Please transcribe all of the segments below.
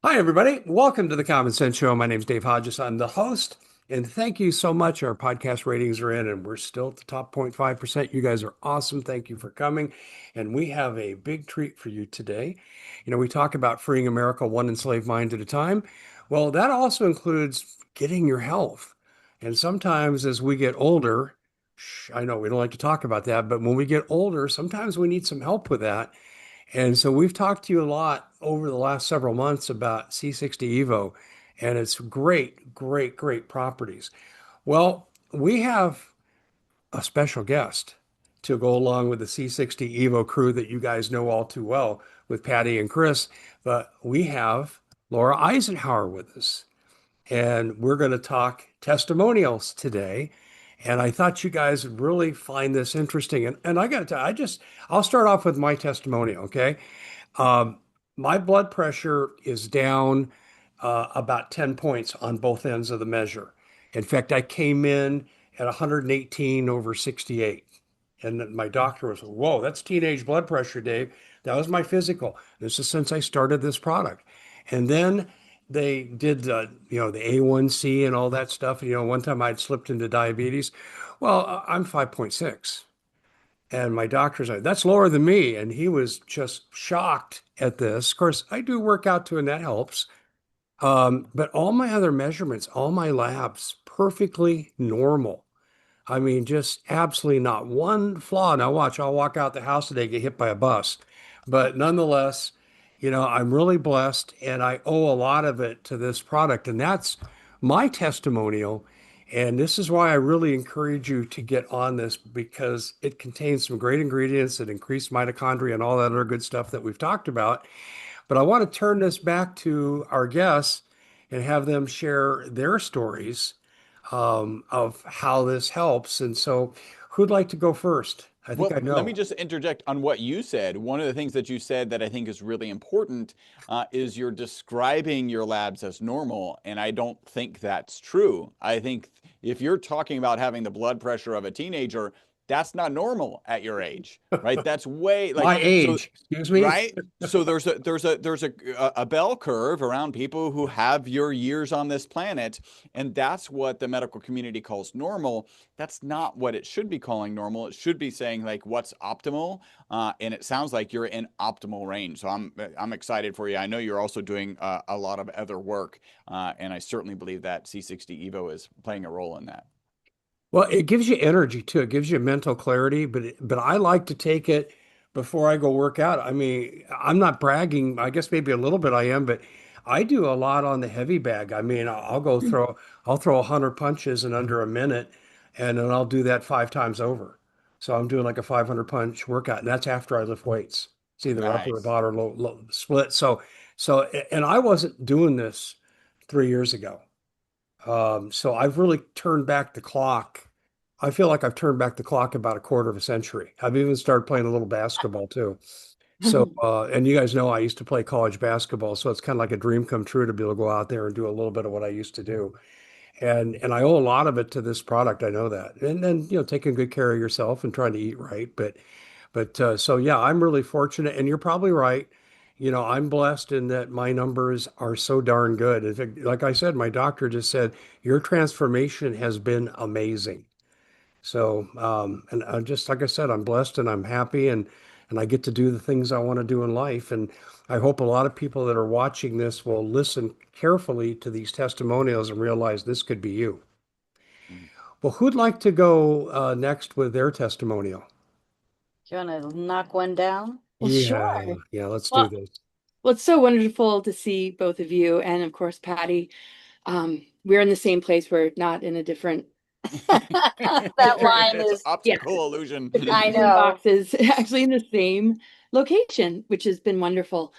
Hi, everybody. Welcome to the Common Sense Show. My name's Dave Hodges. I'm the host, and thank you so much. Our podcast ratings are in, and we're still at the top 0.5%. You guys are awesome. Thank you for coming. And we have a big treat for you today. We talk about freeing America one enslaved mind at a time. Well, that also includes getting your health. And sometimes as we get older, I know we don't like to talk about that, but when we get older, sometimes we need some help with that. And so we've talked to you a lot over the last several months about C60 Evo and its great, great, great properties. Well, we have a special guest to go along with the C60 Evo crew that you guys know all too well with Patty and Chris, but we have Laura Eisenhower with us. And we're going to talk testimonials today. And I thought you guys would really find this interesting. And I got to tell you, I'll start off with my testimonial, okay? Um, my blood pressure is down about 10 points on both ends of the measure. In fact, I came in at 118 over 68. And my doctor was, whoa, that's teenage blood pressure, Dave. That was my physical. This is since I started this product. And then they did, the A1C and all that stuff. One time I'd slipped into diabetes. Well, I'm 5.6. And my doctor's like, that's lower than me. And he was just shocked at this. Of course, I do work out too, and that helps. But all my other measurements, all my labs, perfectly normal. I mean, just absolutely not one flaw. Now, watch, I'll walk out the house today, get hit by a bus. But nonetheless, I'm really blessed, and I owe a lot of it to this product. And that's my testimonial. And this is why I really encourage you to get on this because it contains some great ingredients that increase mitochondria and all that other good stuff that we've talked about. But I want to turn this back to our guests and have them share their stories of how this helps. And so, who'd like to go first? I think I Well, let me know. just interject on what you said. One of the things that you said that I think is really important is you're describing your labs as normal, and I don't think that's true. I think if you're talking about having the blood pressure of a teenager, that's not normal at your age, right? That's way My like so, age, excuse me. right? So there's a bell curve around people who have your years on this planet, and that's what the medical community calls normal. That's not what it should be calling normal. It should be saying like what's optimal, and it sounds like you're in optimal range. So I'm excited for you. I know you're also doing a lot of other work, and I certainly believe that C60 Evo is playing a role in that. Well, it gives you energy too. It gives you mental clarity, but I like to take it before I go work out. I mean, I'm not bragging. I guess maybe a little bit I am, but I do a lot on the heavy bag. I mean, I'll throw 100 punches in under a minute, and then I'll do that 5 times over. So I'm doing like a 500 punch workout, and that's after I lift weights. It's either upper or Nice. bottom or low split. And I wasn't doing this 3 years ago. So I've really turned back the clock. I feel like I've turned back the clock about a quarter of a century. I've even started playing a little basketball too. And you guys know I used to play college basketball, so it's kind of like a dream come true to be able to go out there and do a little bit of what I used to do. And I owe a lot of it to this product. I know that. And then, taking good care of yourself and trying to eat right. So yeah, I'm really fortunate, and you're probably right. I'm blessed in that my numbers are so darn good. In fact, like I said, my doctor just said your transformation has been amazing. So, and I just like I said, I'm blessed and I'm happy, and I get to do the things I want to do in life. And I hope a lot of people that are watching this will listen carefully to these testimonials and realize this could be you. Well, who'd like to go next with their testimonial? You want to knock one down? Well, Yeah, sure. yeah, let's do Well, this. well, it's so wonderful to see both of you, and of course, Patty. We're in the same place. We're not in a different, That line It's is, yeah, optical illusion. I different know. boxes, actually in the same location, which has been wonderful.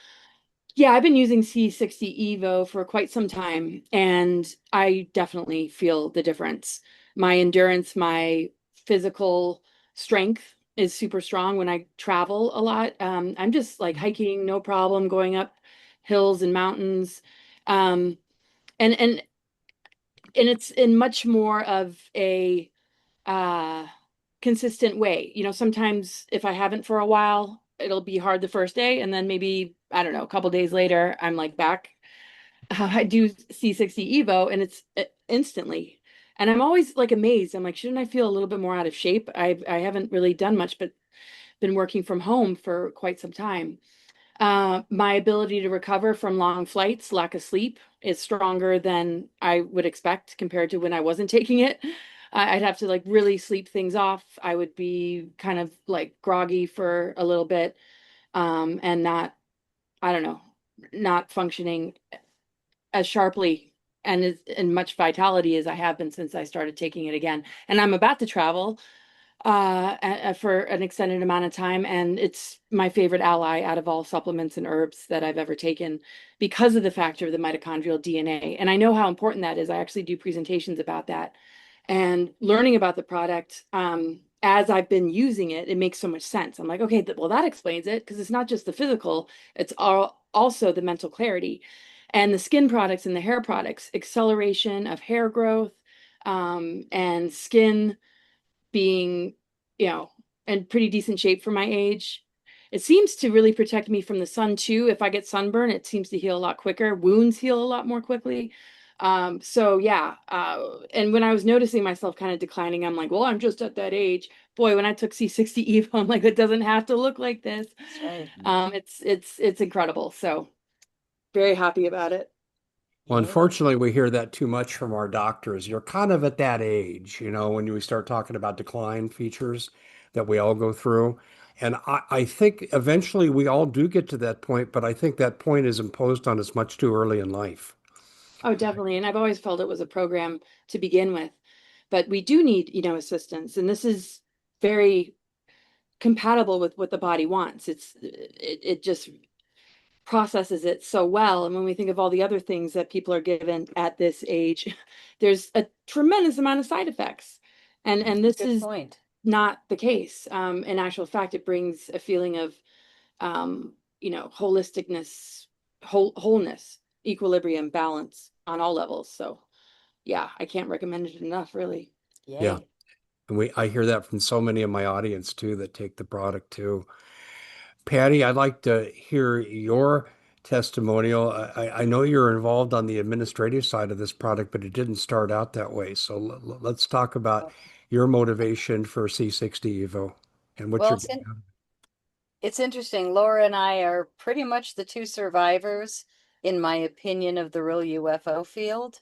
Yeah, I've been using C60 Evo for quite some time, and I definitely feel the difference. My endurance, my physical strength is super strong when I travel a lot. I'm just like hiking, no problem, going up hills and mountains. Um, and it's in much more of a uh consistent way. Sometimes if I haven't for a while, it'll be hard the first day, and then maybe, I don't know, a couple days later, I'm like back. I do C60 Evo and it's instantly. And I'm always like amazed. I'm like, shouldn't I feel a little bit more out of shape? I haven't really done much, but been working from home for quite some time. My ability to recover from long flights, lack of sleep, is stronger than I would expect compared to when I wasn't taking it. I'd have to like really sleep things off. I would be kind of like groggy for a little bit, and not, I don't know, not functioning as sharply and as in much vitality as I have been since I started taking it again. And I'm about to travel for an extended amount of time, and it's my favorite ally out of all supplements and herbs that I've ever taken because of the factor of the mitochondrial DNA. And I know how important that is. I actually do presentations about that. And learning about the product, as I've been using it, it makes so much sense. I'm like, okay, well, that explains it because it's not just the physical, it's also the mental clarity. And the skin products and the hair products, acceleration of hair growth, and skin being, in pretty decent shape for my age. It seems to really protect me from the sun too. If I get sunburn, it seems to heal a lot quicker. Wounds heal a lot more quickly. So yeah. And when I was noticing myself kind of declining, I'm like, well, I'm just at that age. Boy, when I took C60 Evo, I'm like, it doesn't have to look like this. That's right. It's incredible. So very happy about it. Well, Yeah. unfortunately, we hear that too much from our doctors. You're kind of at that age, when we start talking about decline features that we all go through. And I think eventually we all do get to that point, but I think that point is imposed on us much too early in life. Oh, definitely. And I've always felt it was a program to begin with, but we do need, assistance. And this is very compatible with what the body wants. It just processes it so well. And when we think of all the other things that people are given at this age, there's a tremendous amount of side effects. And this Good is point. not the case. In actual fact, it brings a feeling of holisticness, wholeness, equilibrium, balance on all levels. So yeah, I can't recommend it enough, really. Yeah. Yay. And I hear that from so many of my audience too that take the product too. Patty, I'd like to hear your testimonial. I know you're involved on the administrative side of this product, but it didn't start out that way. So let's talk about your motivation for C60 Evo and what Well, you're getting out of it's interesting. Laura and I are pretty much the two survivors, in my opinion, of the real UFO field.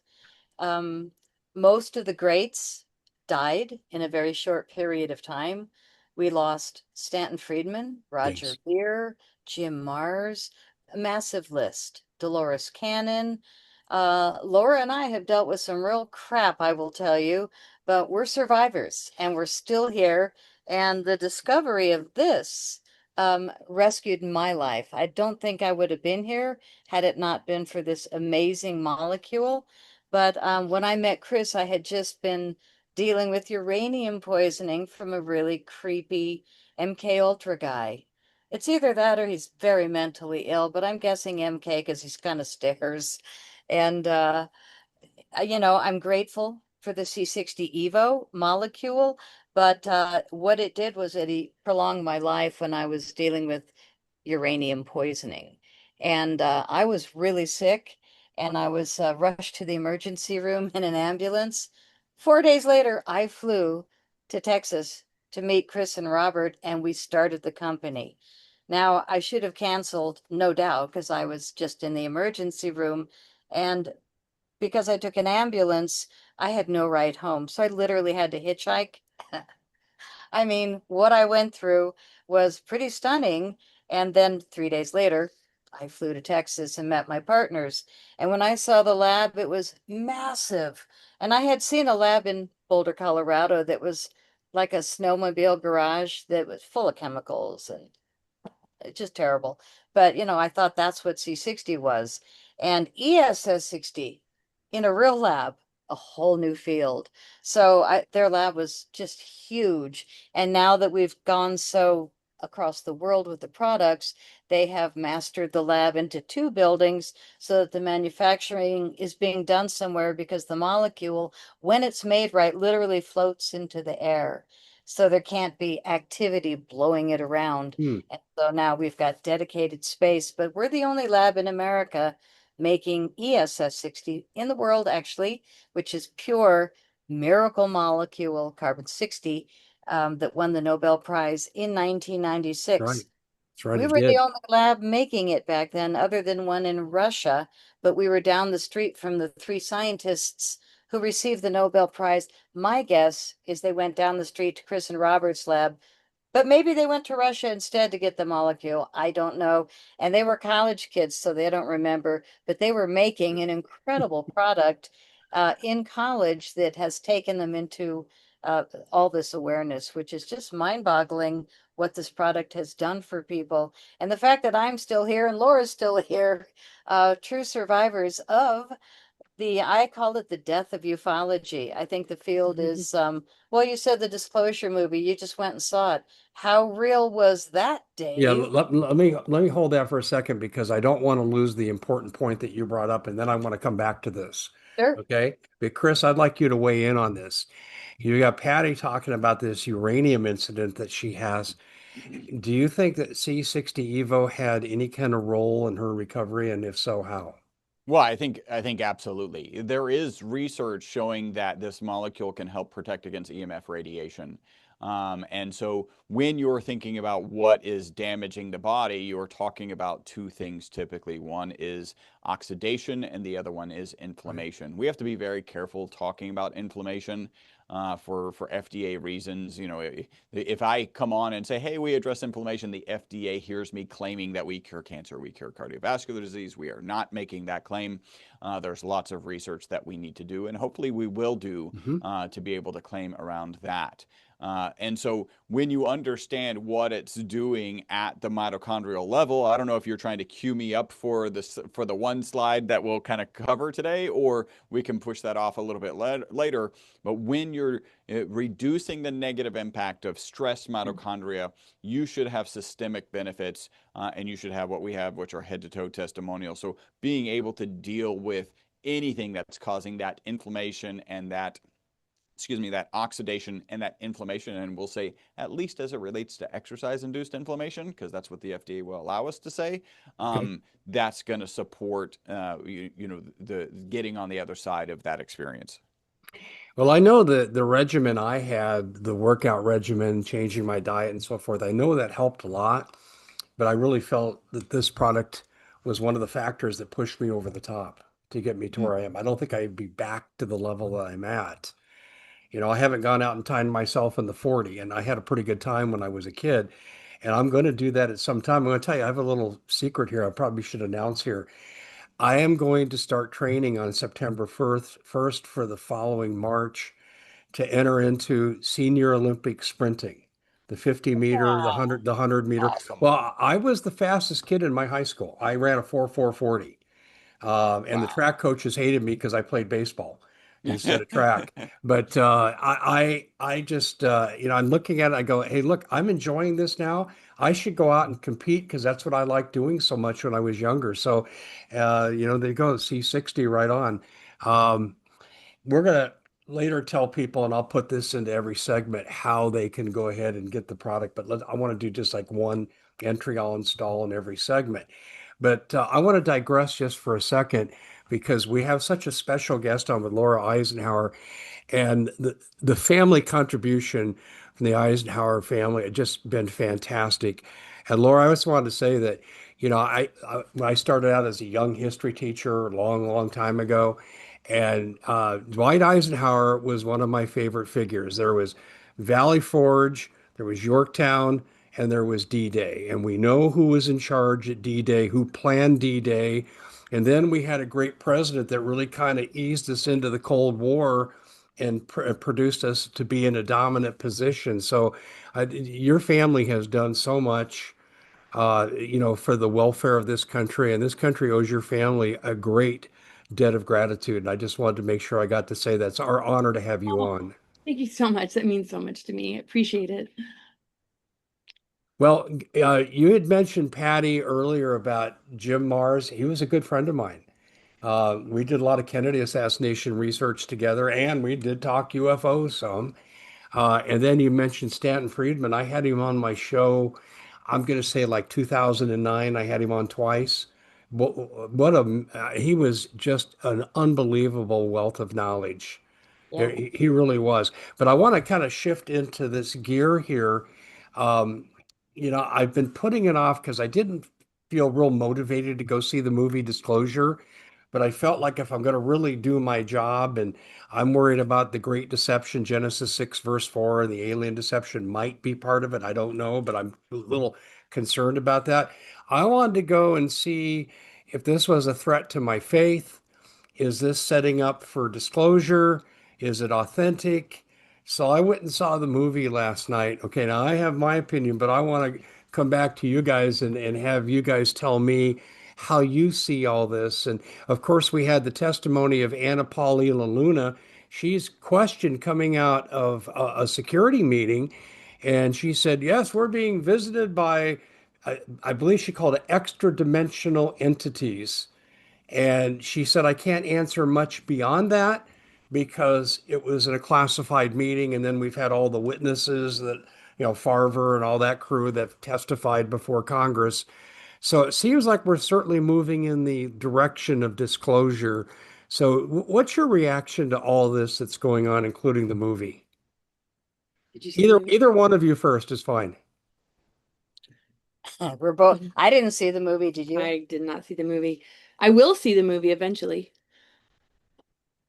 Um, Most of the greats died in a very short period of time. We lost Stanton Friedman, it. Roger Yes. Veer, Jim Mars, a massive list. Dolores Cannon. Laura and I have dealt with some real crap, I will tell you, but we're survivors and we're still here. And the discovery of this rescued my life. I don't think I would have been here had it not been for this amazing molecule. But when I met Chris, I had just been dealing with uranium poisoning from a really creepy MK Ultra guy. It's either that or he's very mentally ill, but I'm guessing MK because he's kind of stickers. And I'm grateful for the C60 Evo molecule, but what it did was that he prolonged my life when I was dealing with uranium poisoning. And I was really sick, and I was rushed to the emergency room in an ambulance. 4 days later, I flew to Texas to meet Chris and Robert, and we started the company. Now, I should have canceled, no doubt, because I was just in the emergency room. And because I took an ambulance, I had no ride home. So I literally had to hitchhike. I mean, what I went through was pretty stunning. And then 3 days later, I flew to Texas and met my partners. And when I saw the lab, it was massive. And I had seen a lab in Boulder, Colorado that was like a snowmobile garage that was full of chemicals and it's just terrible. But I thought that's what C60 was. And ESS 60 in a real lab, a whole new field. So their lab was just huge. And now that we've gone so across the world with the products, they have mastered the lab into two buildings so that the manufacturing is being done somewhere because the molecule, when it's made right, literally floats into the air. So there can't be activity blowing it around. Hmm. And so now we've got dedicated space, but we're the only lab in America making ESS60 in the world, actually, which is pure miracle molecule carbon-60 that won the Nobel Prize in That's right. 1996. That's right. We It were the did. only lab making it back then, other than one in Russia, but we were down the street from the three scientists who received the Nobel Prize. My guess is they went down the street to Chris and Robert's lab, but maybe they went to Russia instead to get the molecule. I don't know. And they were college kids, so they don't remember, but they were making an incredible product in college that has taken them into all this awareness, which is just mind-boggling what this product has done for people. And the fact that I'm still here and Laura's still here, true survivors of I call it the death of ufology. I think the field is, well, you said the Disclosure movie, you just went and saw it. How real was that, Yeah, Dave? let me hold that for a second because I don't want to lose the important point that you brought up, and then I want to come back to this. Sure. Okay. But Chris, I'd like you to weigh in on this. You got Patty talking about this uranium incident that she has. Do you think that C60 Evo had any kind of role in her recovery, and if so, how? Well, I think absolutely. There is research showing that this molecule can help protect against EMF radiation. And so when you're thinking about what is damaging the body, you're talking about two things typically. One is oxidation, and the other one is Right. inflammation. We have to be very careful talking about inflammation for FDA reasons. You know, if I come on and say, "Hey, we address inflammation," the FDA hears me claiming that we cure cancer, we cure cardiovascular disease. We are not making that claim. There's lots of research that we need to do, and hopefully we will do Hmm. to be able to claim around that. And so when you understand what it's doing at the mitochondrial level, I don't know if you're trying to cue me up for this for the one slide that we'll kind of cover today, or we can push that off a little bit later. But when you're reducing the negative impact of stress mitochondria, you should have systemic benefits, and you should have what we have, which are head to toe testimonials. So being able to deal with anything that's causing that inflammation and that that oxidation and that inflammation, and we'll say at least as it relates to exercise-induced inflammation, because that's what the FDA will allow us to say. Okay. That's going to support, the getting on the other side of that experience. Well, I know that the regimen I had, the workout regimen, changing my diet and so forth, I know that helped a lot, but I really felt that this product was one of the factors that pushed me over the top to get me to where I am. I don't think I'd be back to the level that I'm at. I haven't gone out and timed myself in the 40, and I had a pretty good time when I was a kid. And I'm going to do that at some time. I'm going to tell you, I have a little secret here I probably should announce here. I am going to start training on September 1st for the following March to enter into senior Olympic sprinting, the 50 meter, the 100 meter. Awesome. Well, I was the fastest kid in my high school. I ran a 4.40. And the Wow. track coaches hated me because I played baseball instead of track. But I just, I'm looking at it. I go, hey, look, I'm enjoying this now. I should go out and compete because that's what I liked doing so much when I was younger. So, they go C60 right on. Um, we're going to later tell people, and I'll put this into every segment, how they can go ahead and get the product. But I want to do just like one entry I'll install in every segment. But I want to digress just for a second because we have such a special guest on with Laura Eisenhower, and the family contribution from the Eisenhower family had just been fantastic. And Laura, I just wanted to say that, when I started out as a young history teacher a long, long time ago, and Dwight Eisenhower was one of my favorite figures. There was Valley Forge, there was Yorktown, and there was D-Day. And we know who was in charge at D-Day, who planned D-Day. And then we had a great president that really kind of eased us into the Cold War and produced us to be in a dominant position. So your family has done so much, for the welfare of this country, and this country owes your family a great debt of gratitude. And I just wanted to make sure I got to say that's our honor to have you Oh, on. thank you so much. That means so much to me. I appreciate it. Well, you had mentioned Patty earlier about Jim Mars. He was a good friend of mine. We did a lot of Kennedy assassination research together, and we did talk UFOs some. And then you mentioned Stanton Friedman. I had him on my show, I'm going to say like 2009. I had him on twice. He was just an unbelievable wealth of knowledge. Yeah. He really was. But I want to kind of shift into this gear here. Um, I've been putting it off because I didn't feel real motivated to go see the movie Disclosure, but I felt like if I'm going to really do my job, and I'm worried about the Great Deception, Genesis 6, verse 4, and the alien deception might be part of it. I don't know, but I'm a little concerned about that. I wanted to go and see if this was a threat to my faith. Is this setting up for disclosure? Is it authentic? So I went and saw the movie last night. Okay, now I have my opinion, but I want to come back to you guys and have you guys tell me how you see all this. And of course, we had the testimony of Anna Paulina Luna. She's questioned coming out of a security meeting, and she said, yes, we're being visited by, I believe she called it extra dimensional entities. And she said, I can't answer much beyond that because it was in a classified meeting. And then we've had all the witnesses that, Farver and all that crew that testified before Congress. So it seems like we're certainly moving in the direction of disclosure. So what's your reaction to all this that's going on, including the movie? Did you see the movie? Either one of you first is fine. We're both, I didn't see the movie, did you? I did not see the movie. I will see the movie eventually.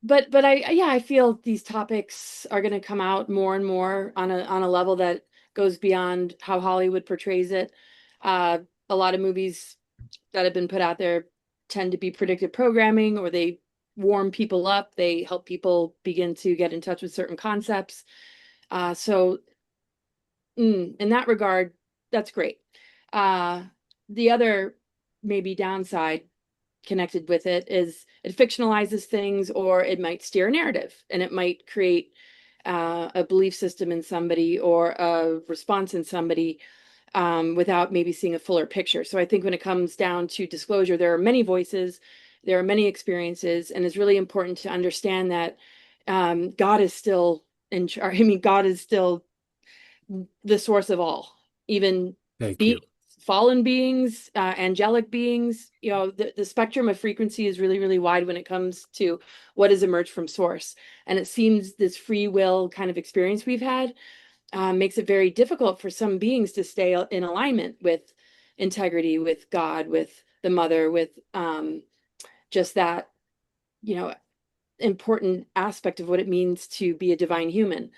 But I feel these topics are going to come out more and more on a level that goes beyond how Hollywood portrays it. A lot of movies that have been put out there tend to be predictive programming, or they warm people up. They help people begin to get in touch with certain concepts. So in that regard, that's great. The other maybe downside connected with it is it fictionalizes things, or it might steer a narrative, and it might create a belief system in somebody or a response in somebody without maybe seeing a fuller picture. So I think when it comes down to disclosure, there are many voices, there are many experiences, and it's really important to understand that God is still in charge. I mean, God is still the source of all, even Thank beings, you. fallen beings, angelic beings. The spectrum of frequency is really, really wide when it comes to what has emerged from source. And it seems this free will kind of experience we've had makes it very difficult for some beings to stay in alignment with integrity, with God, with the mother, with just that, you know, important aspect of what it means to be a divine human.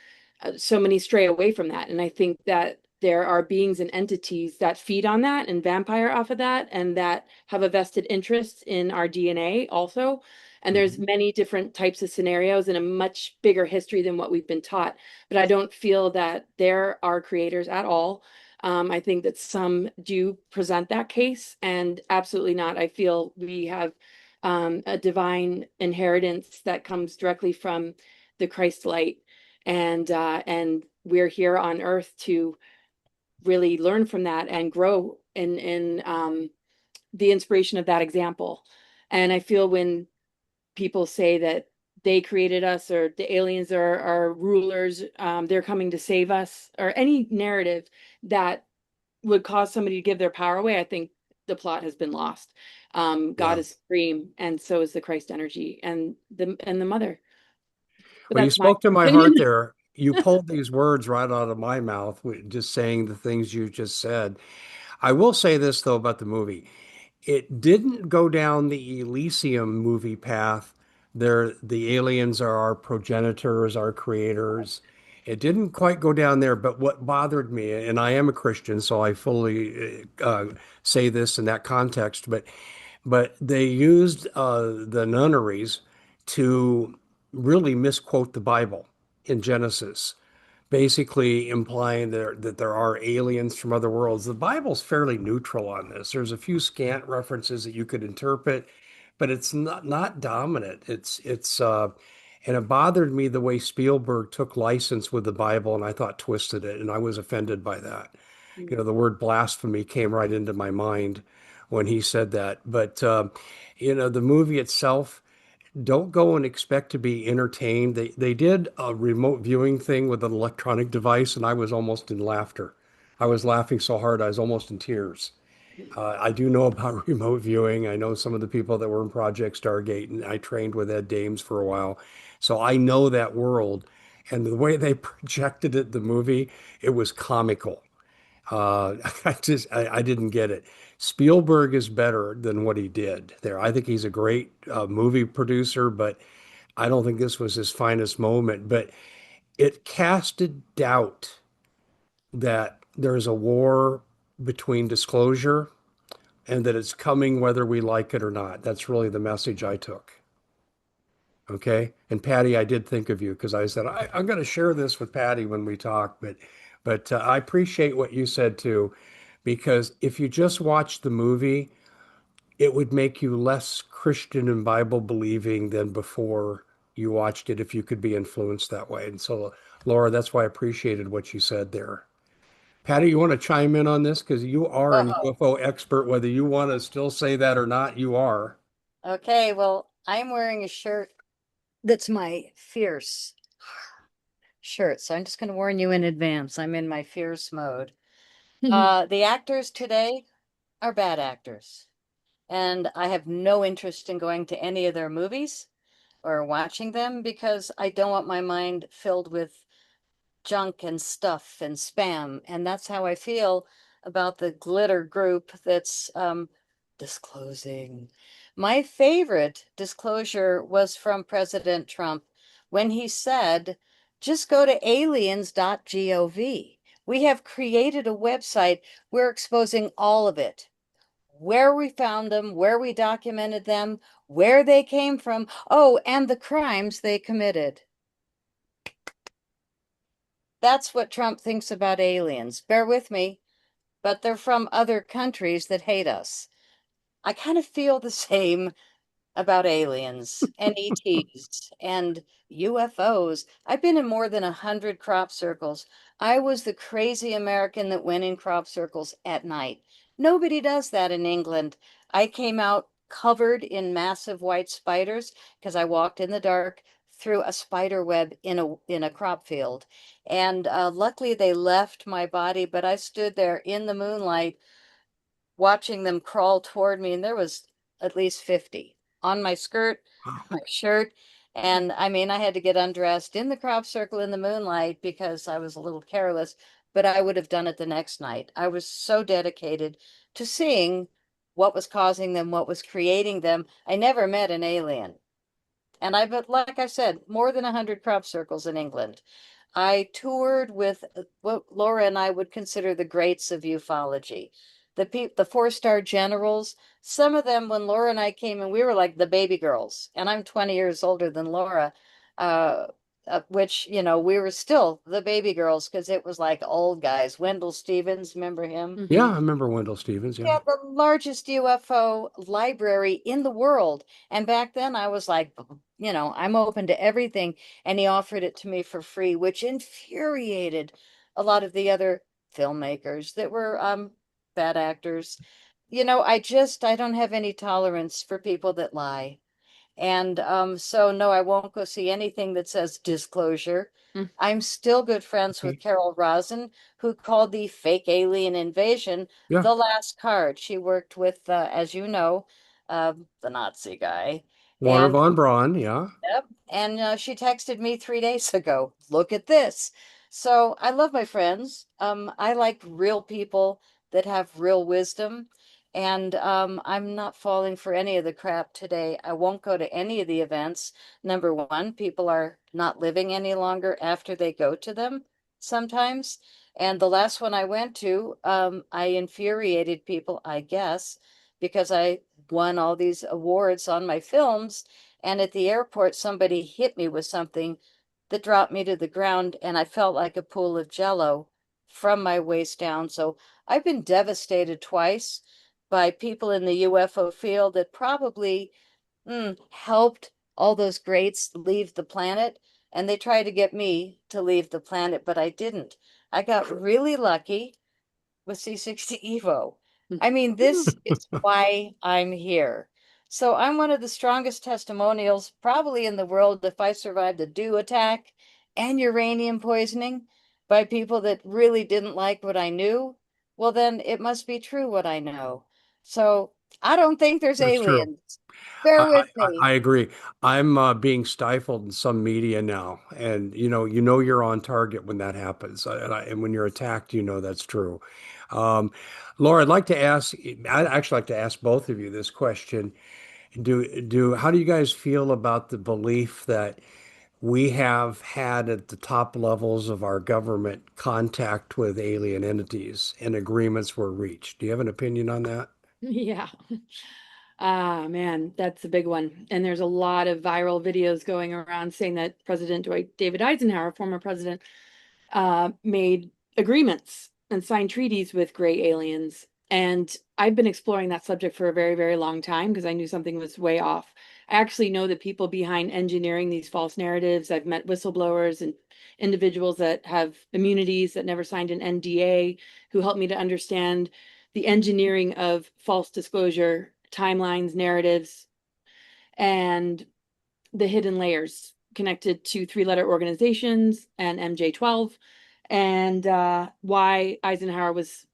So many stray away from that. And I think that there are beings and entities that feed on that and vampire off of that, and that have a vested interest in our DNA also. And there's many different types of scenarios and a much bigger history than what we've been taught. But I don't feel that there are creators at all. I think that some do present that case, and absolutely not. I feel we have a divine inheritance that comes directly from the Christ light, and we're here on earth to really learn from that and grow in the inspiration of that example. And I feel when people say that they created us, or the aliens are rulers, they're coming to save us, or any narrative that would cause somebody to give their power away, I think the plot has been lost. God Yeah. is supreme, and so is the Christ energy and the mother. But Well, you that's my spoke to my opinion. heart there. You pulled these words right out of my mouth, just saying the things you just said. I will say this, though, about the movie. It didn't go down the Elysium movie path. The aliens are our progenitors, our creators. It didn't quite go down there, but what bothered me, and I am a Christian, so I fully say this in that context, but they used the nunneries to really misquote the Bible in Genesis, basically implying that there are aliens from other worlds. The Bible's fairly neutral on this. There's a few scant references that you could interpret, but it's not dominant. And it bothered me the way Spielberg took license with the Bible, and I thought twisted it, and I was offended by that. The word blasphemy came right into my mind when he said that. But the movie itself, don't go and expect to be entertained. They did a remote viewing thing with an electronic device, and I was almost in laughter. I was laughing so hard I was almost in tears. I do know about remote viewing. I know some of the people that were in Project Stargate, and I trained with Ed Dames for a while. So I know that world. And the way they projected it, the movie, it was comical. I didn't get it. Spielberg is better than what he did there. I think he's a great movie producer, but I don't think this was his finest moment. But it casted doubt that there's a war between disclosure and that it's coming whether we like it or not. That's really the message I took. Okay. And Patty, I did think of you because I said I'm going to share this with Patty when we talk, but I appreciate what you said too, because if you just watch the movie, it would make you less Christian and Bible believing than before you watched it if you could be influenced that way. And so, Laura, that's why I appreciated what you said there. Patty, you want to chime in on this? Because you are an Uh-oh. UFO expert, whether you want to still say that or not, you are. Okay, well, I'm wearing a shirt that's my fierce shirt, so I'm just going to warn you in advance. I'm in my fierce mode. The actors today are bad actors, and I have no interest in going to any of their movies or watching them because I don't want my mind filled with junk and stuff and spam. And that's how I feel about the glitter group that's disclosing. My favorite disclosure was from President Trump when he said, just go to aliens.gov. We have created a website. We're exposing all of it. Where we found them, where we documented them, where they came from. Oh, and the crimes they committed. That's what Trump thinks about aliens. Bear with me, but they're from other countries that hate us. I kind of feel the same about aliens and ETs and UFOs. I've been in more than 100 crop circles. I was the crazy American that went in crop circles at night. Nobody does that in England. I came out covered in massive white spiders because I walked in the dark through a spider web in a crop field. And luckily they left my body, but I stood there in the moonlight watching them crawl toward me, and there was at least 50 on my skirt, my shirt. And I mean, I had to get undressed in the crop circle in the moonlight because I was a little careless, but I would have done it the next night. I was so dedicated to seeing what was causing them, what was creating them. I never met an alien. And but like I said, more than 100 crop circles in England. I toured with what Laura and I would consider the greats of ufology. The four-star generals, some of them when Laura and I came in, we were like the baby girls. And I'm 20 years older than Laura, uh, which, we were still the baby girls because it was like old guys. Wendell Stevens, remember him? Yeah, I remember Wendell Stevens. He Yeah. had the largest UFO library in the world. And back then I was like, I'm open to everything. And he offered it to me for free, which infuriated a lot of the other filmmakers that were bad actors. I don't have any tolerance for people that lie. And so, no, I won't go see anything that says disclosure. I'm still good friends with Okay. Carol Rosin, who called the fake alien invasion Yeah. the last card. She worked with, as you know, the Nazi guy. Warner And von Braun. Yeah. yep. And she texted me 3 days ago. Look at this. So I love my friends. I like real people that have real wisdom. And I'm not falling for any of the crap today. I won't go to any of the events. Number one, people are not living any longer after they go to them sometimes. And the last one I went to, I infuriated people, I guess, because I won all these awards on my films. And at the airport, somebody hit me with something that dropped me to the ground, and I felt like a pool of jello from my waist down. So I've been devastated twice by people in the UFO field that probably helped all those greats leave the planet. And they tried to get me to leave the planet, but I didn't. I got really lucky with C60 Evo. I mean, this is why I'm here. So I'm one of the strongest testimonials probably in the world if I survived a DEW attack and uranium poisoning by people that really didn't like what I knew. Well, then it must be true what I know. So I don't think there's That's true. aliens. Bear I, with I, me. I agree. I'm being stifled in some media now, and you're on target when that happens, and when you're attacked, that's true. Um, Laura, I'd actually like to ask both of you this question. How do you guys feel about the belief that we have had at the top levels of our government contact with alien entities and agreements were reached? Do you have an opinion on that? Yeah. Ah, man, that's a big one. And there's a lot of viral videos going around saying that President Dwight David Eisenhower, former president, made agreements and signed treaties with gray aliens. And I've been exploring that subject for a very, very long time because I knew something was way off. I actually know the people behind engineering these false narratives. I've met whistleblowers and individuals that have immunities that never signed an NDA who helped me to understand the engineering of false disclosure, timelines, narratives, and the hidden layers connected to three-letter organizations and MJ12, and why Eisenhower was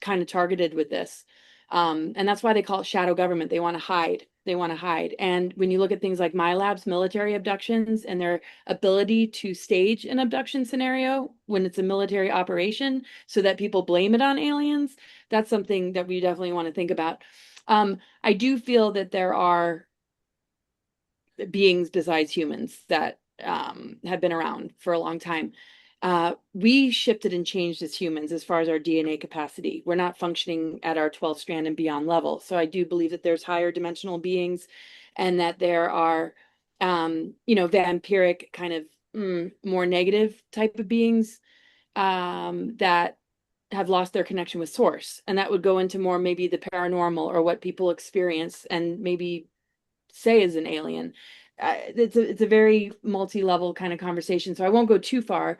kind of targeted with this. And that's why they call it shadow government. They want to hide. They want to hide. And when you look at things like my lab's military abductions and their ability to stage an abduction scenario when it's a military operation so that people blame it on aliens, that's something that we definitely want to think about. I do feel that there are beings besides humans that have been around for a long time. We shifted and changed as humans as far as our DNA capacity. We're not functioning at our 12th strand and beyond level. So I do believe that there's higher dimensional beings and that there are, vampiric kind of more negative type of beings that have lost their connection with source. And that would go into more maybe the paranormal or what people experience and maybe say is an alien. It's a very multi-level kind of conversation, so I won't go too far.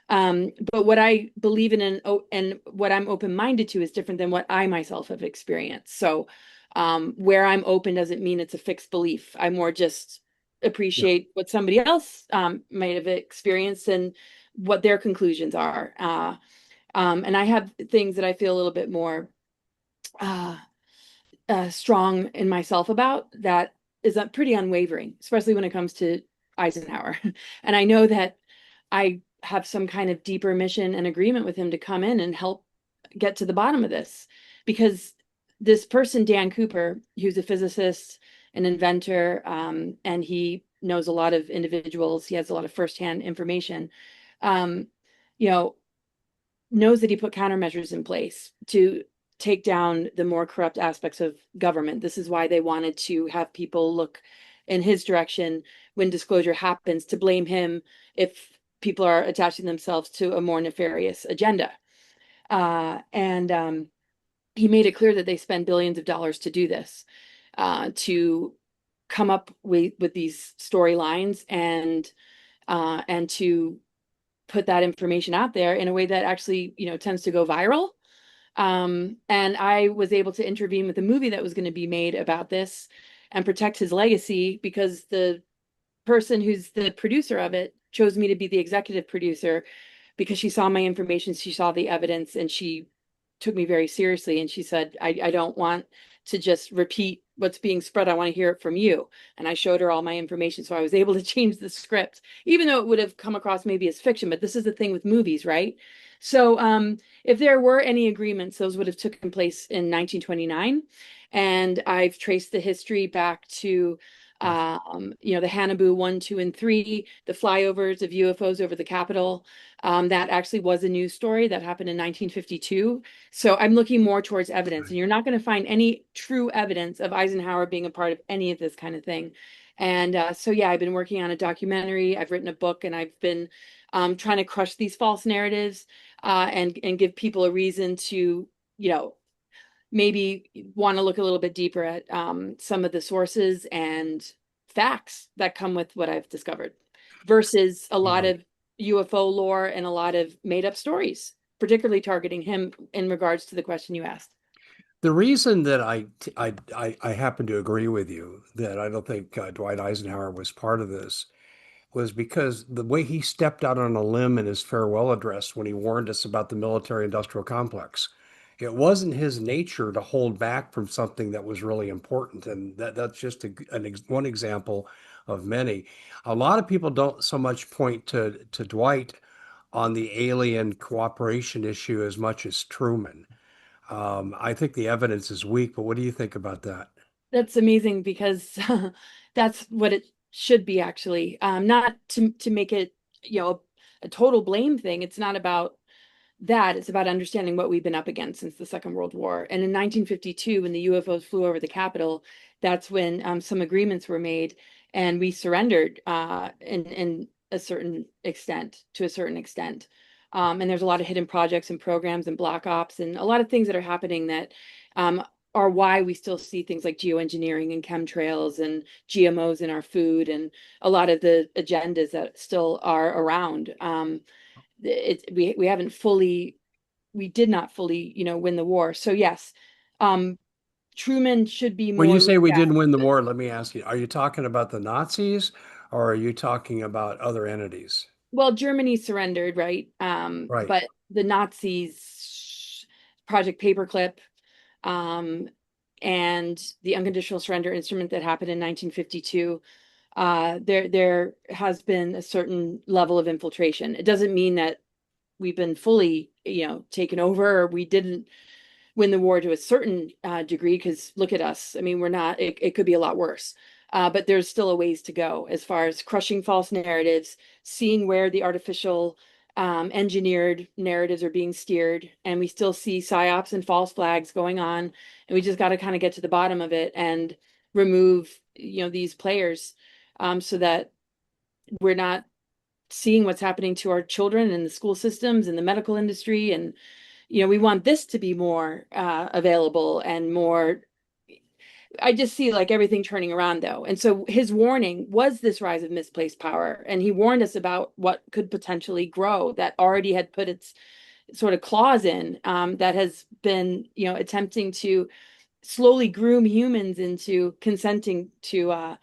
But what I believe in and what I'm open-minded to is different than what I myself have experienced. So where I'm open doesn't mean it's a fixed belief. I more just Yeah. appreciate what somebody else might have experienced and what their conclusions are. And I have things that I feel a little bit more uh, strong in myself about that is pretty unwavering, especially when it comes to Eisenhower. And I know that I have some kind of deeper mission and agreement with him to come in and help get to the bottom of this. Because this person, Dan Cooper, who's a physicist, an inventor, and he knows a lot of individuals, he has a lot of firsthand information, um, you know, knows that he put countermeasures in place to take down the more corrupt aspects of government. This is why they wanted to have people look in his direction when disclosure happens to blame him if people are attaching themselves to a more nefarious agenda. And he made it clear that they spend billions of dollars to do this, to come up with these storylines and to put that information out there in a way that actually, tends to go viral. And I was able to intervene with a movie that was going to be made about this and protect his legacy because the person who's the producer of it chose me to be the executive producer because she saw my information, she saw the evidence, and she took me very seriously. And she said, I don't want to just repeat what's being spread. I want to hear it from you. And I showed her all my information. So I was able to change the script, even though it would have come across maybe as fiction. But this is the thing with movies, right? So if there were any agreements, those would have taken place in 1929. And I've traced the history back to the Hannibal 1, 2, and 3, the flyovers of UFOs over the Capitol. That actually was a news story that happened in 1952. So I'm looking more towards evidence, and you're not going to find any true evidence of Eisenhower being a part of any of this kind of thing. And so, yeah, I've been working on a documentary. I've written a book, and I've been trying to crush these false narratives and give people a reason to, maybe want to look a little bit deeper at some of the sources and facts that come with what I've discovered versus a lot Right. of UFO lore and a lot of made up stories, particularly targeting him in regards to the question you asked. The reason that I happen to agree with you that I don't think Dwight Eisenhower was part of this was because the way he stepped out on a limb in his farewell address when he warned us about the military industrial complex. It wasn't his nature to hold back from something that was really important. And that's just one example of many. A lot of people don't so much point to Dwight on the alien cooperation issue as much as Truman. I think the evidence is weak, but what do you think about that? That's amazing because that's what it should be actually. Not to make it, a total blame thing. It's not about that. It's about understanding what we've been up against since the Second World War. And in 1952, when the UFOs flew over the Capitol, that's when some agreements were made, and we surrendered in a certain extent, to a certain extent. And there's a lot of hidden projects and programs and black ops and a lot of things that are happening that are why we still see things like geoengineering and chemtrails and GMOs in our food and a lot of the agendas that still are around. We haven't fully, we did not fully, win the war. So yes, Truman should be When more you say looked we at. didn't win the war, let me ask you, are you talking about the Nazis or are you talking about other entities? Well, Germany surrendered, right? Right. But the Nazis, Project Paperclip, um, and the unconditional surrender instrument that happened in 1952, there has been a certain level of infiltration. It doesn't mean that we've been fully, taken over, or we didn't win the war to a certain degree, because look at us. I mean, we're not, it could be a lot worse. But there's still a ways to go as far as crushing false narratives, seeing where the artificial engineered narratives are being steered. And we still see psyops and false flags going on. And we just got to kind of get to the bottom of it and remove, these players, so that we're not seeing what's happening to our children in the school systems and the medical industry. And we want this to be more available and more. I just see like everything turning around though. And so his warning was this rise of misplaced power. And he warned us about what could potentially grow that already had put its sort of claws in, that has been, attempting to slowly groom humans into consenting to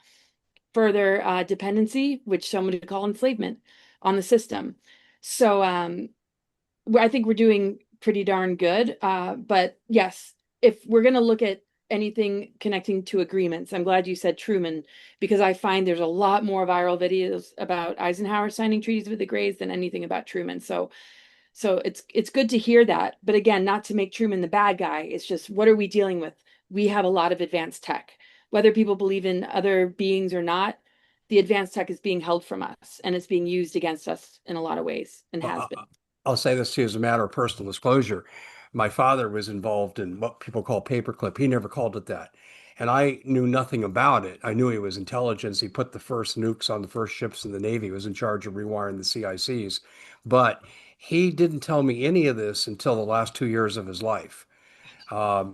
further dependency, which some would call enslavement on the system. So I think we're doing pretty darn good. But yes, if we're going to look at anything connecting to agreements, I'm glad you said Truman, because I find there's a lot more viral videos about Eisenhower signing treaties with the Greys than anything about Truman. So it's good to hear that. But again, not to make Truman the bad guy. It's just, what are we dealing with? We have a lot of advanced tech. Whether people believe in other beings or not, the advanced tech is being held from us and it's being used against us in a lot of ways and has Well, been. I'll say this to you as a matter of personal disclosure. My father was involved in what people call paperclip. He never called it that. And I knew nothing about it. I knew he was intelligence. He put the first nukes on the first ships in the Navy, he was in charge of rewiring the CICs. But he didn't tell me any of this until the last 2 years of his life.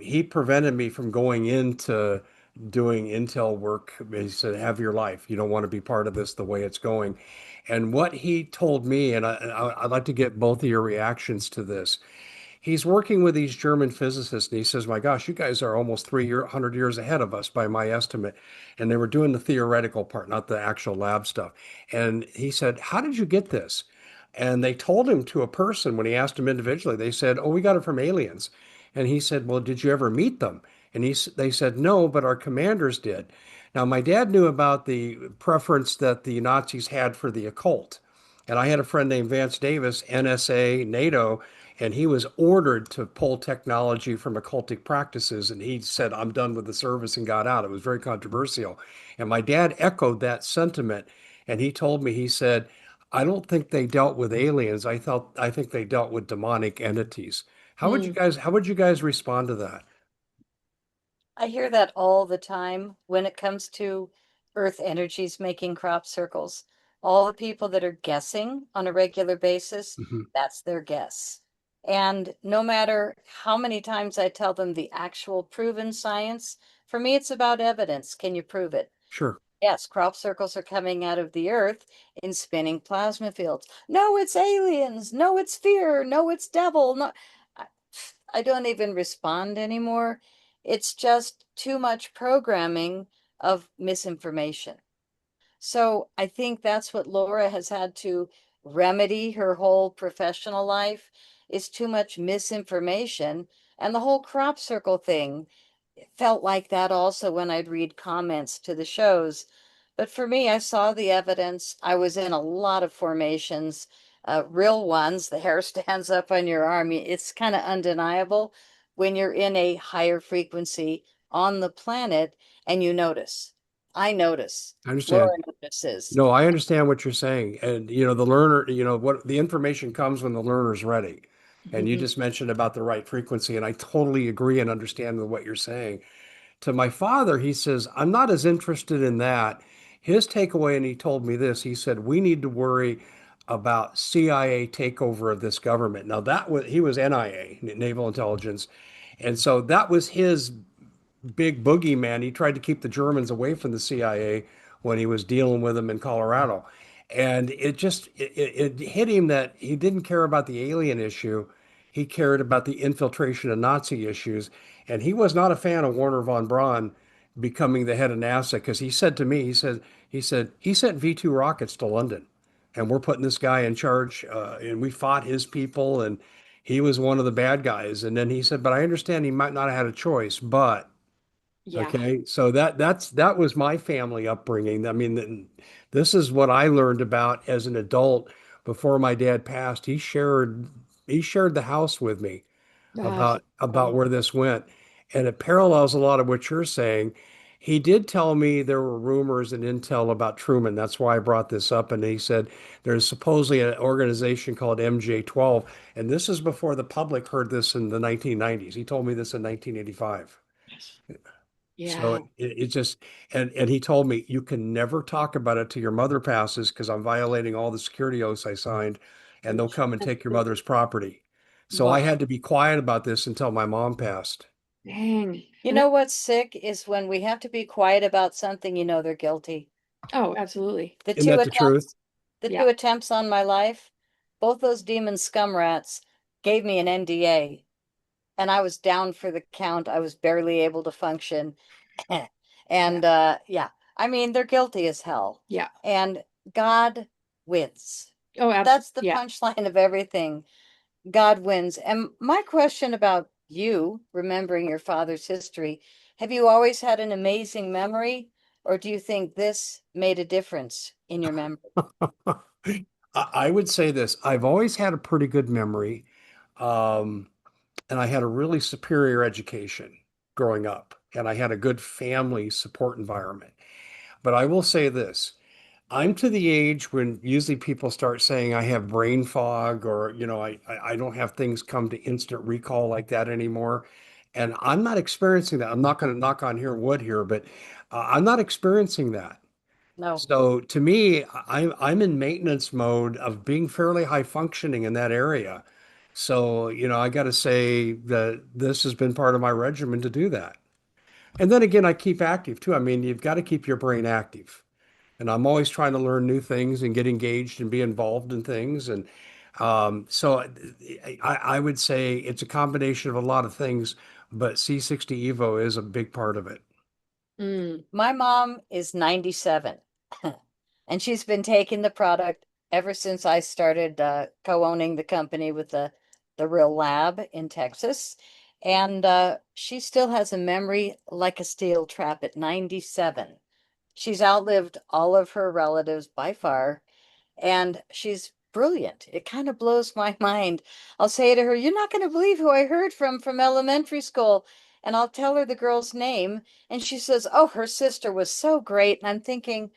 He prevented me from going into doing intel work. He said, have your life. You don't want to be part of this the way it's going. And what he told me, and I'd like to get both of your reactions to this. He's working with these German physicists, and he says, my gosh, you guys are almost 300 years ahead of us by my estimate. And they were doing the theoretical part, not the actual lab stuff. And he said, how did you get this? And they told him to a person when he asked him individually, they said, oh, we got it from aliens. And he said, well, did you ever meet them? And they said, no, but our commanders did. Now, my dad knew about the preference that the Nazis had for the occult. And I had a friend named Vance Davis, NSA, NATO, and he was ordered to pull technology from occultic practices. And he said, I'm done with the service, and got out. It was very controversial. And my dad echoed that sentiment. And he told me, he said, I don't think they dealt with aliens. I think they dealt with demonic entities. Hmm. How would you guys respond to that? I hear that all the time when it comes to Earth energies making crop circles. All the people that are guessing on a regular basis, Mhm. that's their guess. And no matter how many times I tell them the actual proven science, for me, it's about evidence. Can you prove it? Sure. Yes, crop circles are coming out of the earth in spinning plasma fields. No, it's aliens. No, it's fear. No, it's devil. No, I, I don't even respond anymore. It's just too much programming of misinformation. So I think that's what Laura has had to remedy her whole professional life is too much misinformation And the whole crop circle thing felt like that also when I'd read comments to the shows. But for me, I saw the evidence. I was in a lot of formations, real ones. The hair stands up on your arm. It's kind of undeniable when you're in a higher frequency on the planet and you notice. I notice. I understand. Laura notices. No, I understand what you're saying. And, the learner, what the information comes when the learner's ready. And you Mhm. just mentioned about the right frequency. And I totally agree and understand with what you're saying. To my father, he says, I'm not as interested in that. His takeaway, and he told me this, he said, we need to worry about CIA takeover of this government. Now, he was NIA, Naval Intelligence. And so that was his big boogeyman. He tried to keep the Germans away from the CIA when he was dealing with them in Colorado. And it hit him that he didn't care about the alien issue. He cared about the infiltration of Nazi issues. And he was not a fan of Werner von Braun becoming the head of NASA because he said to me, he sent V2 rockets to London and we're putting this guy in charge. And we fought his people and he was one of the bad guys. And then he said, but I understand he might not have had a choice, but Yeah. okay, so that was my family upbringing. I mean, this is what I learned about as an adult before my dad passed. He shared the house with me So about cool. where this went, and it parallels a lot of what you're saying. He did tell me there were rumors and intel about Truman. That's why I brought this up. And he said there's supposedly an organization called MJ12, and this is before the public heard this in the 1990s. He told me this in 1985. Yes. So Yeah. it just and he told me you can never talk about it till your mother passes because I'm violating all the security oaths I signed, and they'll come and take your mother's property. So I Wow. had to be quiet about this until my mom passed. Dang. You know what's sick is when we have to be quiet about something, they're guilty. Oh, absolutely. The Isn't two that the truth? attempts, the Yeah. two attempts on my life, both those demon scum rats gave me an NDA, and I was down for the count. I was barely able to function. Yeah. And yeah, I mean, they're guilty as hell. Yeah. And God wins. Oh, That's the yeah. punchline of everything. God wins. And my question about you, remembering your father's history, have you always had an amazing memory, or do you think this made a difference in your memory? I would say this. I've always had a pretty good memory, um, and I had a really superior education growing up, and I had a good family support environment. But I will say this. I'm to the age when usually people start saying I have brain fog or, I don't have things come to instant recall like that anymore. And I'm not experiencing that. I'm not going to knock on here wood here, but I'm not experiencing that. No. So to me, I'm in maintenance mode of being fairly high functioning in that area. So, I got to say that this has been part of my regimen to do that. And then again, I keep active too. I mean, you've got to keep your brain active. And I'm always trying to learn new things and get engaged and be involved in things. And so I would say it's a combination of a lot of things, but C60 Evo is a big part of it. Mm. My mom is 97 and she's been taking the product ever since I started co-owning the company with the real lab in Texas. And she still has a memory like a steel trap at 97. She's outlived all of her relatives by far, and she's brilliant. It kind of blows my mind. I'll say to her, "You're not going to believe who I heard from elementary school." And I'll tell her the girl's name, and she says, "Oh, her sister was so great." And I'm thinking,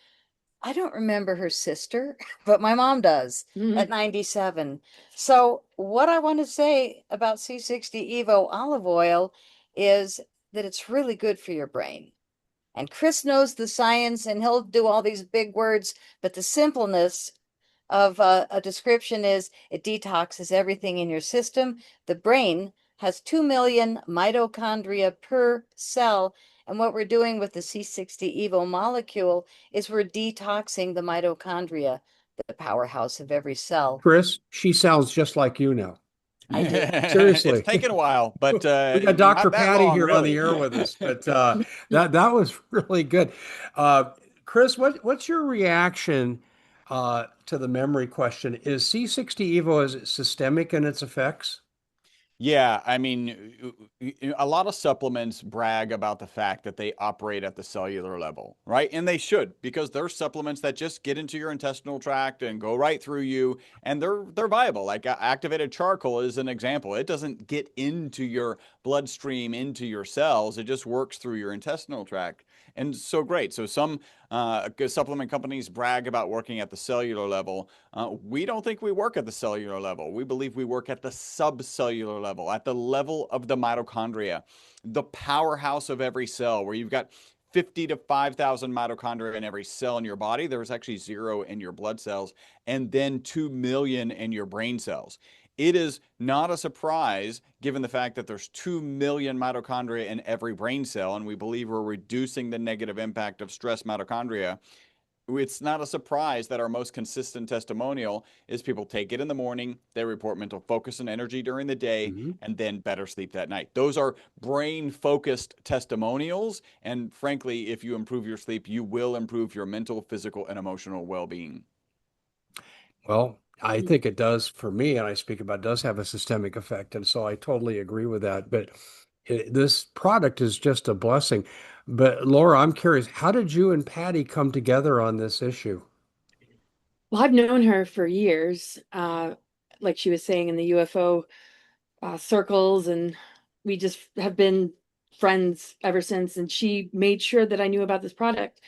I don't remember her sister, but my mom does Mm. at 97. So, what I want to say about C60 Evo olive oil is that it's really good for your brain. And Chris knows the science and he'll do all these big words, but the simpleness of a description is it detoxes everything in your system. The brain has 2 million mitochondria per cell. And what we're doing with the C60 Evo molecule is we're detoxing the mitochondria, the powerhouse of every cell. Chris, she sounds just like you now. I do. It's Seriously. taken a while, but We got Dr. not that Patty long, here on the really. air with us, but that was really good. Chris, what's your reaction to the memory question? Is C60 Evo is it systemic in its effects? Yeah, I mean, a lot of supplements brag about the fact that they operate at the cellular level, right? And they should, because they're supplements that just get into your intestinal tract and go right through you, and they're viable. Like activated charcoal is an example. It doesn't get into your bloodstream, into your cells. It just works through your intestinal tract. And so great. So some supplement companies brag about working at the cellular level. We don't think we work at the cellular level. We believe we work at the subcellular level, at the level of the mitochondria, the powerhouse of every cell, where you've got 50 to 5,000 mitochondria in every cell in your body. There's actually 0 in your blood cells, and then 2 million in your brain cells. It is not a surprise, given the fact that there's 2 million mitochondria in every brain cell, and we believe we're reducing the negative impact of stress mitochondria. It's not a surprise that our most consistent testimonial is people take it in the morning, they report mental focus and energy during the day, Mhm. and then better sleep that night. Those are brain focused testimonials. And frankly, if you improve your sleep, you will improve your mental, physical, and emotional well being. Well, I think it does for me, and I speak about does have a systemic effect, and so I totally agree with that. But this product is just a blessing. But Laura, I'm curious, how did you and Patty come together on this issue? Well, I've known her for years, like she was saying in the UFO circles, and we just have been friends ever since. And she made sure that I knew about this product.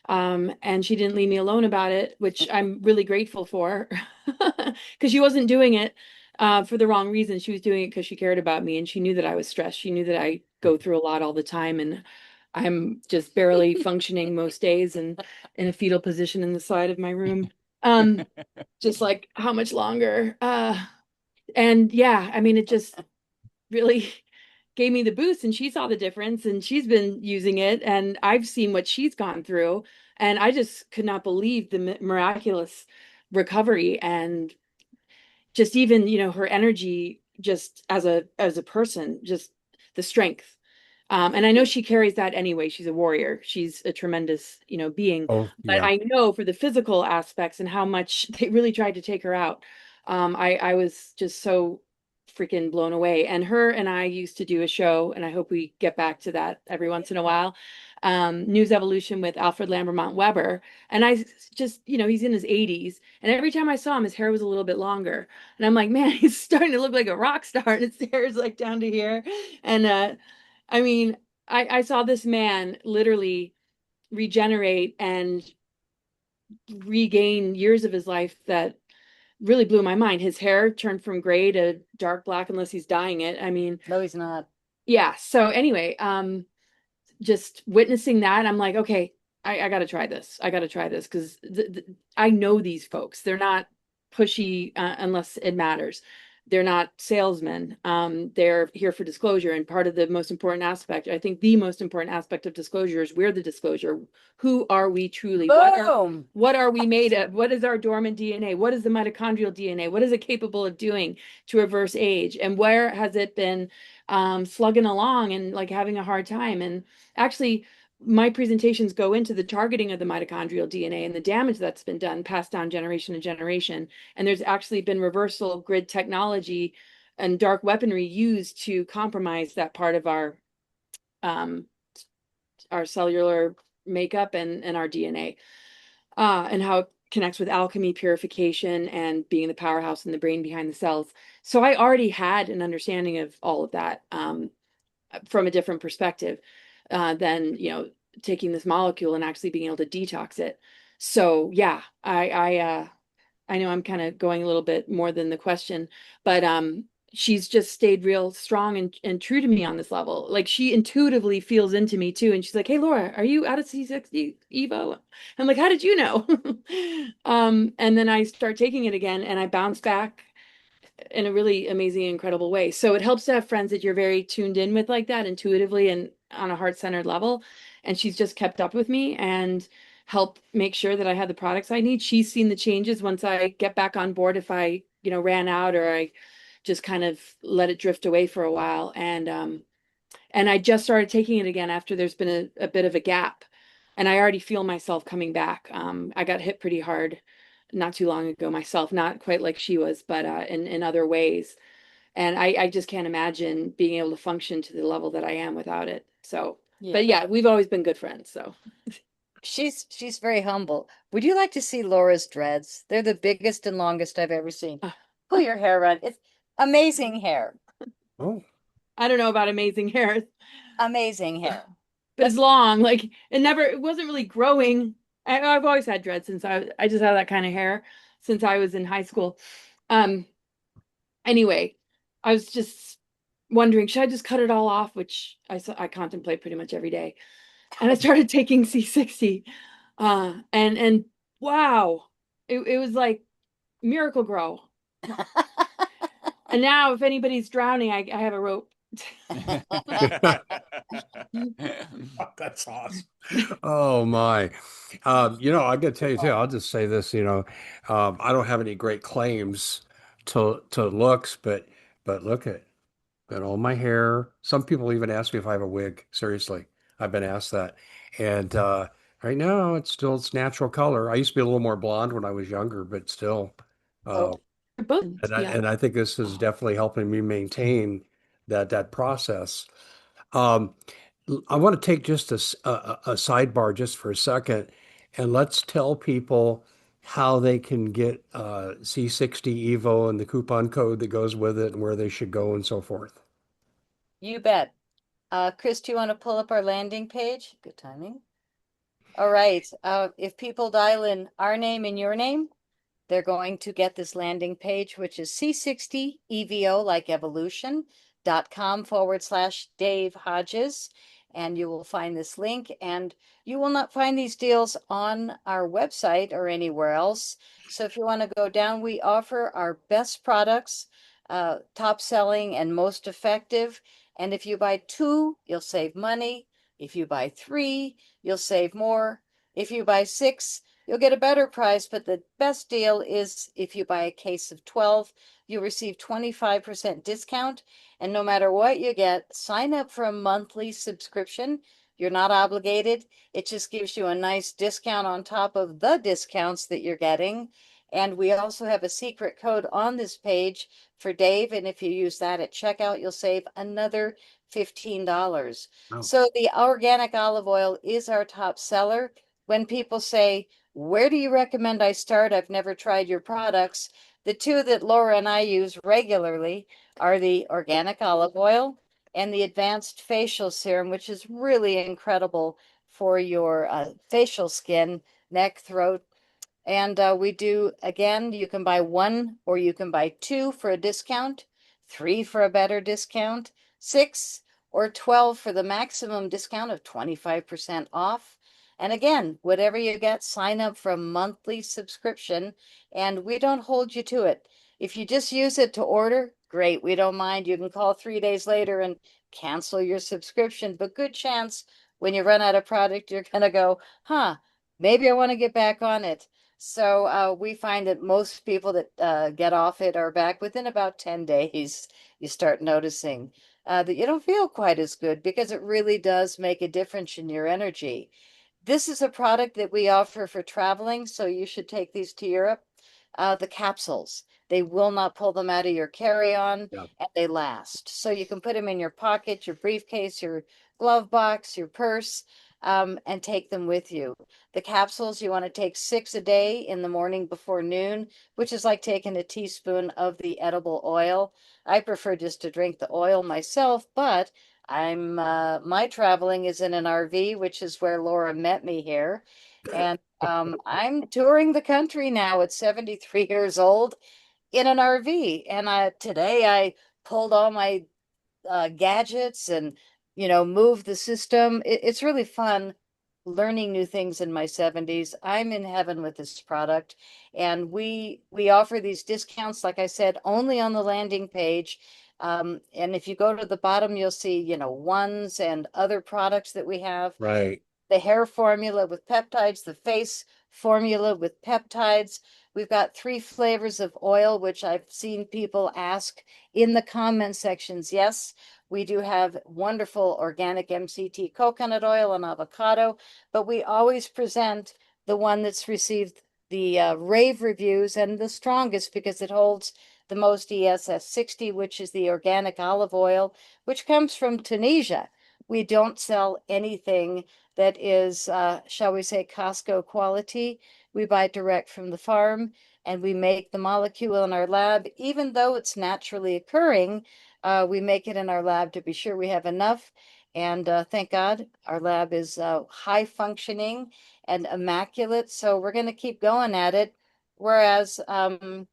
And she didn't leave me alone about it, which I'm really grateful for, because she wasn't doing it for the wrong reason. She was doing it because she cared about me, and she knew that I was stressed. She knew that I go through a lot all the time, and I'm just barely functioning most days and in a fetal position in the side of my room. Um, just like how much longer? And yeah, I mean, it just really gave me the boost, and she saw the difference, and she's been using it, and I've seen what she's gone through, and I just could not believe the miraculous recovery, and just even, her energy, just as a person, just the strength. And I know she carries that anyway. She's a warrior. She's a tremendous, being. Oh, But yeah. I know for the physical aspects and how much they really tried to take her out. I was just so freaking blown away. And her and I used to do a show, and I hope we get back to that every once in a while. News Evolution with Alfred Lambermont Weber. And I just, he's in his 80s. And every time I saw him, his hair was a little bit longer. And I'm like, man, he's starting to look like a rock star. And his hair is like down to here. And I mean, I saw this man literally regenerate and regain years of his life that really blew my mind. His hair turned from gray to dark black unless he's dyeing it. I mean, No, he's not. yeah. So anyway, just witnessing that, I'm like, okay, I got to try this. I got to try this because I know these folks. They're not pushy unless it matters. They're not salesmen. They're here for disclosure. And part of the most important aspect, I think the most important aspect of disclosure is we're the disclosure. Who are we truly? Boom. What are we made of? What is our dormant DNA? What is the mitochondrial DNA? What is it capable of doing to reverse age? And where has it been slugging along and like having a hard time? And actually, my presentations go into the targeting of the mitochondrial DNA and the damage that's been done, passed down generation to generation. And there's actually been reversal grid technology and dark weaponry used to compromise that part of um, our cellular makeup and our DNA, and how it connects with alchemy, purification, and being the powerhouse in the brain behind the cells. So I already had an understanding of all of that, from a different perspective than taking this molecule and actually being able to detox it. So yeah, I know I'm kind of going a little bit more than the question, but she's just stayed real strong and true to me on this level. Like she intuitively feels into me too, and she's like, "Hey Laura, are you out of C60 Evo?" I'm like, "How did you know?" And then I start taking it again, and I bounce back in a really amazing, incredible way. So it helps to have friends that you're very tuned in with like that intuitively and on a heart-centered level. And she's just kept up with me and help make sure that I had the products I need. She's seen the changes once I get back on board if I, ran out or I just kind of let it drift away for a while. And I just started taking it again after there's been a bit of a gap. And I already feel myself coming back. I got hit pretty hard not too long ago myself, not quite like she was, but in other ways. And I just can't imagine being able to function to the level that I am without it. So, Yeah. but yeah, we've always been good friends. So She's very humble. Would you like to see Laura's dreads? They're the biggest and longest I've ever seen. Ah. Pull your hair around. It's amazing hair. Oh, I don't know about amazing hair, Amazing hair. but it's long. Like it wasn't really growing. I've always had dreads since I just had that kind of hair since I was in high school. Um, anyway, I was just wondering, should I just cut it all off, which I contemplate pretty much every day. And I started taking C60. And wow, it was like miracle grow. And now if anybody's drowning, I have a rope. that's awesome. Oh my. I got to tell you too, I'll just say this, I don't have any great claims to looks, but look at all my hair. Some people even ask me if I have a wig. Seriously, I've been asked that. And right now it's natural color. I used to be a little more blonde when I was younger, but still. Oh, Uh, Both, and I yeah. and I think this is definitely helping me maintain that process. Um, I want to take just a sidebar just for a second, and let's tell people how they can get C60 Evo and the coupon code that goes with it and where they should go and so forth. you bet. Chris, do you want to pull up our landing page? Good timing. All right. If people dial in our name and your name, they're going to get this landing page, which is C60EVO, like evolution.com/Dave Hodges. And you will find this link, and you will not find these deals on our website or anywhere else. So if you want to go down, we offer our best products, top selling and most effective. And if you buy two, you'll save money. If you buy three, you'll save more. If you buy six, you'll get a better price, but the best deal is if you buy a case of 12, you'll receive 25% discount. And no matter what you get, sign up for a monthly subscription. You're not obligated. It just gives you a nice discount on top of the discounts that you're getting. And we also have a secret code on this page for Dave. And if you use that at checkout, you'll save another $15. Oh. So the organic olive oil is our top seller. When people say, where do you recommend I start? I've never tried your products. The two that Laura and I use regularly are the organic olive oil and the advanced facial serum, which is really incredible for your facial skin, neck, throat. And we do, again, you can buy one or you can buy two for a discount, three for a better discount, six or 12 for the maximum discount of 25% off. And again, whatever you get, sign up for a monthly subscription and we don't hold you to it. If you just use it to order, great, we don't mind. You can call 3 days later and cancel your subscription, but good chance when you run out of product, you're going to go, maybe I want to get back on it. So we find that most people that get off it are back within about 10 days. You start noticing that you don't feel quite as good because it really does make a difference in your energy. This is a product that we offer for traveling, so you should take these to Europe. The capsules, they will not pull them out of your carry-on, Yeah. and they last. So you can put them in your pocket, your briefcase, your glove box, your purse, and take them with you. The capsules, you want to take 6 a day in the morning before noon, which is like taking a teaspoon of the edible oil. I prefer just to drink the oil myself, but my traveling is in an RV, which is where Laura met me here. And I'm touring the country now at 73 years old in an RV. And today I pulled all my gadgets and move the system. It's really fun learning new things in my 70s. I'm in heaven with this product, and we offer these discounts, like I said, only on the landing page. And if you go to the bottom, you'll see, ones and other products that we have. Right. The hair formula with peptides, the face formula with peptides. We've got 3 flavors of oil, which I've seen people ask in the comment sections. Yes, we do have wonderful organic MCT coconut oil and avocado, but we always present the one that's received the rave reviews and the strongest because it holds the most ESS 60, which is the organic olive oil, which comes from Tunisia. We don't sell anything that is, shall we say, Costco quality. We buy direct from the farm, and we make the molecule in our lab. Even though it's naturally occurring, we make it in our lab to be sure we have enough. And thank God our lab is high functioning and immaculate. So we're going to keep going at it. Whereas, when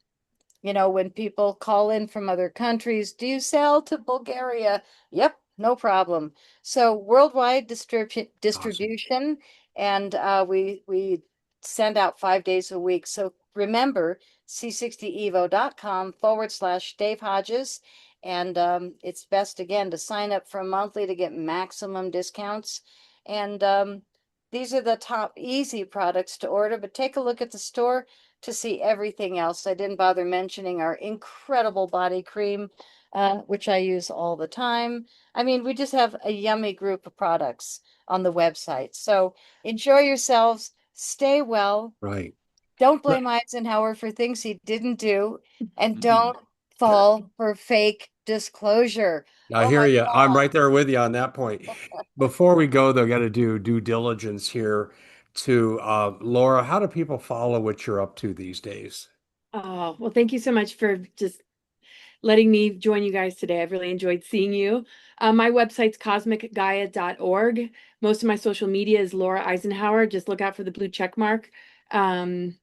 people call in from other countries, do you sell to Bulgaria? Yep, no problem. So worldwide Awesome. distribution, and we send out 5 days a week. So remember, c60evo.com/Dave Hodges. And it's best, again, to sign up for a monthly to get maximum discounts. And these are the top easy products to order, but take a look at the store to see everything else. I didn't bother mentioning our incredible body cream, which I use all the time. I mean, we just have a yummy group of products on the website. So enjoy yourselves, stay well. Right. Don't blame Eisenhower for things he didn't do, and don't fall for fake disclosure. I Oh hear my you. I'm God. right there with you on that point. Before we go, though, got to do due diligence here to Laura. How do people follow what you're up to these days? Oh, well, thank you so much for just letting me join you guys today. I've really enjoyed seeing you. My website's cosmicgaia.org. Most of my social media is Laura Eisenhower. Just look out for the blue check mark. And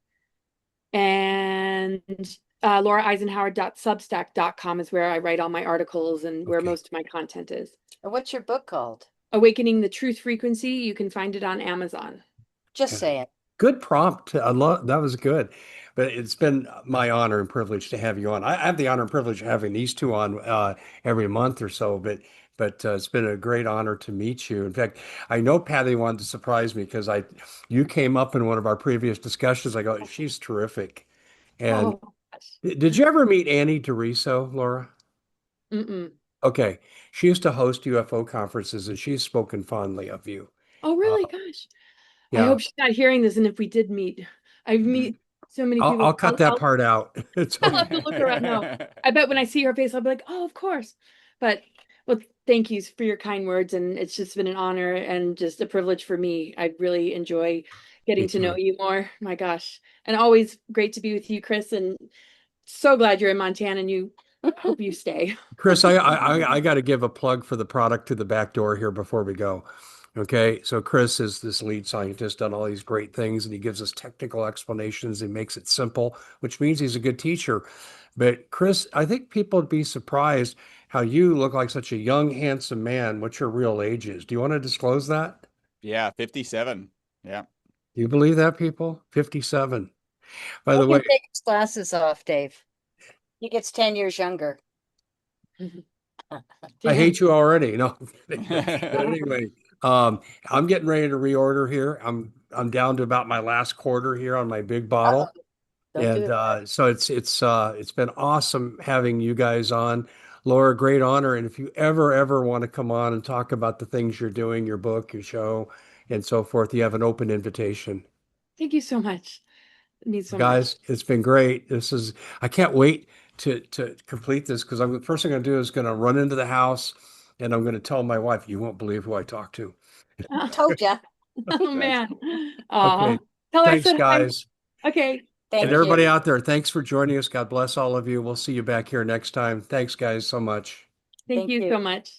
lauraeisenhower.substack.com is where I write all my articles and where Okay. most of my content is. And what's your book called? Awakening the Truth Frequency. You can find it on Amazon. Just Yeah. say it. Good prompt. I love that was good. But it's been my honor and privilege to have you on. I have the honor and privilege of having these two on every month or so, but it's been a great honor to meet you. In fact, I know Patty wanted to surprise me because you came up in one of our previous discussions. I go, she's terrific. And Oh, gosh. did you ever meet Annie DeRiso, Laura? Mm-mm. Okay. She used to host UFO conferences and she's spoken fondly of you. Oh, Uh, really? Gosh. I yeah. hope she's not hearing this. And if we did meet, I meet so many I'll people. cut that part out. It's I'll okay. have to look around. No, I bet when I see her face, I'll be like, oh, of course. But well, thank you for your kind words. And it's just been an honor and just a privilege for me. I really enjoy Me getting to know too. you more. My gosh. And always great to be with you, Chris. And so glad you're in Montana and you hope you stay. Chris, I got to give a plug for the product to the back door here before we go. Okay, so Chris is this lead scientist, done all these great things, and he gives us technical explanations. He makes it simple, which means he's a good teacher. But Chris, I think people would be surprised how you look like such a young, handsome man. What your real age is? Do you want to disclose that? Yeah, 57. Yeah. Do you believe that, people? 57. By the Make way, him take his glasses off, Dave. He gets 10 years younger. I hate you already. No, but anyway, I'm getting ready to reorder here. I'm down to about my last quarter here on my big bottle, Uh-oh, don't do and it. so it's been awesome having you guys on, Laura. Great honor. And if you ever want to come on and talk about the things you're doing, your book, your show, and so forth, you have an open invitation. Thank you so much. It means so much. Guys, it's been great. I can't wait to complete this because the first thing I'm gonna do is gonna run into the house and I'm gonna tell my wife, you won't believe who I talked to. Told ya. Oh man. Okay. Tell her I Thanks, said hi. guys. Okay. And Thank everybody you. out there, thanks for joining us. God bless all of you. We'll see you back here next time. Thanks, guys, so much. Thank Thank you you. so much.